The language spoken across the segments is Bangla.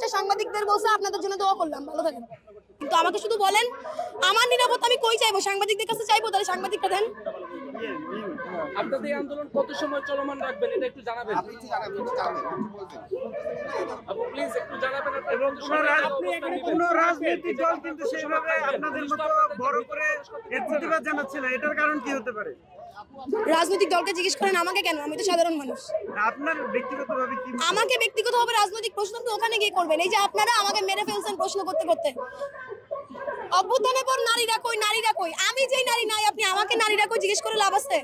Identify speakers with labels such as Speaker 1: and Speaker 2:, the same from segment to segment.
Speaker 1: উপদেষ্টা সাংবাদিকদের বলছে আপনাদের জন্য দোয়া করলাম, ভালো থাকেন। কিন্তু আমাকে শুধু বলেন আমার নিরাপত্তা আমি কই চাইবো? সাংবাদিকদের কাছে চাইবো? তাহলে সাংবাদিকটা দেন।
Speaker 2: আপনাদের আন্দোলন কত সময় চলমান রাখবেন এটা একটু জানাবেন। আপু প্লিজ একটু জানাবেন।
Speaker 3: এবং কোন রাজনৈতিক দল কিন্তু সেইভাবে আপনাদের মতো বড় করে এর প্রতিবাদ জানাচ্ছে না, এটার কারণ কি হতে পারে?
Speaker 1: রাজনৈতিক দলকে জিজ্ঞেস করেন, আমাকে কেন? আমি তো সাধারণ মানুষ।
Speaker 3: আপনার ব্যক্তিগতভাবে কি?
Speaker 1: আমাকে ব্যক্তিগতভাবে রাজনৈতিক প্রশ্ন তো ওখানে গিয়ে করবেন। এই যে আপনারা আমাকে মেরে ফেলছেন প্রশ্ন করতে করতে। অভ্যুত্থানের পর নারীরা কই, নারীরা কই? আমি যেই নারী নাই, আপনি আমাকে নারীরা কই জিজ্ঞেস করে লাভ আছে?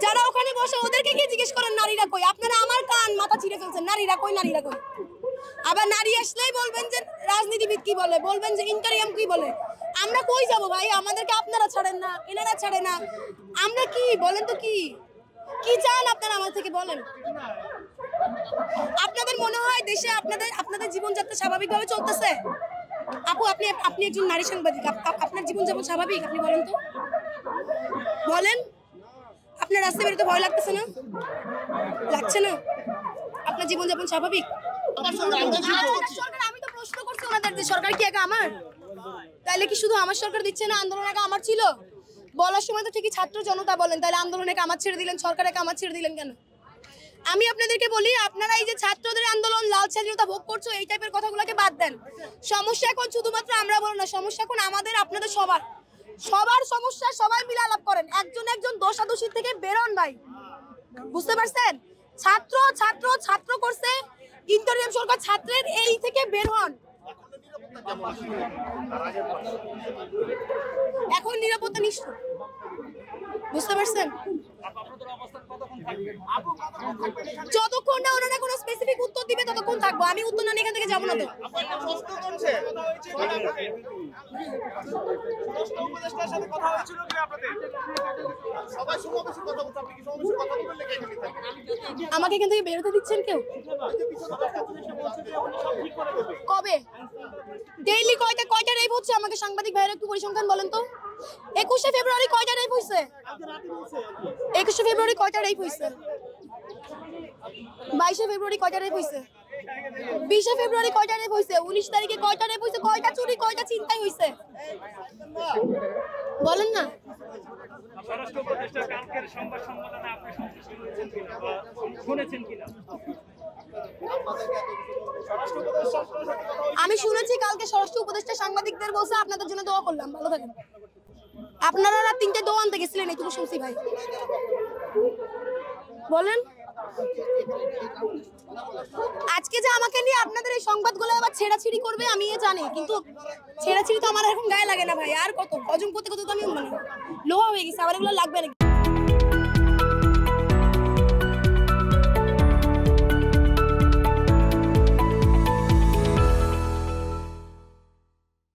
Speaker 1: যারা ওখানে বসে ওদেরকে গিয়ে জিজ্ঞেস করেন নারীরা কই। আপনারা আমার কান মাথা ছিঁড়ে ফেলছেন, নারীরা কই, নারীরা কই। আবার নারী আসলেই বলবেন যে রাজনীতিবিদ কি বলে, বলবেন যে ইন্টারিয়াম কি বলে। আমরা কই যাব ভাই? আমাদেরকে আপনারা ছাড়েন না, এনারা ছাড়ে না। আমরা কি বলেন তো, কি কি চান আপনারা আমার থেকে বলেন? আপনাদের মনে হয় দেশে আপনাদের জীবনযাত্রা স্বাভাবিকভাবে চলতেছে? আপু আপনি একজন নারী সাংবাদিক, আপনার জীবনযাপন স্বাভাবিক? আপনি বলেন তো, বলেন। আপনার রাস্তায় বেরোতে ভয় লাগতেছে না? লাগছে না? আপনার জীবনযাপন স্বাভাবিক? আমি তো প্রশ্ন করছি ওনাদের যে সরকার কি একা আমার? তাইলে কি শুধু আমার সরকার দিচ্ছে না? আন্দোলন একা আমার ছিল? বলার সময় তো ঠিকই ছাত্র জনতা বলেন, তাহলে আন্দোলন একা আমার ছেড়ে দিলেন, সরকার একা আমার ছেড়ে দিলেন কেন? আমি আপনাদেরকে বলি, আপনারা এই যে ছাত্রদের আন্দোলন, লাল স্বাধীনতা ভোগ করছো, এই টাইপের কথাগুলোকে বাদ দেন। সমস্যা এখন শুধুমাত্র আমরা বলো না, সমস্যা এখন আমাদের, আপনাদের সবার সমস্যা। সবাই মিলে আলাপ করেন, একজন দোষাদোষী থেকে বেরোন ভাই। বুঝতে পারছেন? ছাত্র করছে, ইন্টারিয়াম সরকার ছাত্রের এই থেকে বের হন। এখন নিরাপত্তা নিশ্চিত। বুঝতে পারছেন? যতক্ষণ না ওনারা কোনো স্পেসিফিক উত্তর দিবে ততক্ষণ থাকবো। আমি উত্তর না এখান থেকে যাবো না তো। আমাকে এখান থেকে বেরোতে দিচ্ছেন কেউ? কবে? ডেইলি কয়টা রেপ হচ্ছে? আমাকে সাংবাদিক ভাইয়ের একটু পরিসংখ্যান বলেন তো। 21শে ফেব্রুয়ারি কয়টা রেপ হয়েছে? 21শে ফেব্রুয়ারি কয়টা রেপ হয়েছে? 22শে ফেব্রুয়ারি কয়টা রেপ হয়েছে? 20শে ফেব্রুয়ারি কয়টা রেপ হয়েছে? 19 তারিখে কয়টা রেপ হয়েছে? কয়টা চুরি, কয়টা ছিনতাই হয়েছে? বলেন না। আমি শুনেছি কালকে স্বরাষ্ট্র উপদেষ্টা সাংবাদিকদের বলছে আপনাদের জন্য দোয়া করলাম, ভালো থাকেন। আপনারা রাত 3টে দোয়া আনতে গেছিলেন, এইটুকু শুনছি ভাই। বলেন। আজকে যে আমাকে নিয়ে আপনাদের এই সংবাদগুলো আবার ছেড়াছিড়ি করবে আমি জানি, কিন্তু ছেড়াছিড়ি তো আমার এখন গায়ে লাগে না ভাই। আর কত হজম করতে করতে তো আমি লোহা হয়ে গেছি, আবার এগুলো লাগবে নাকি?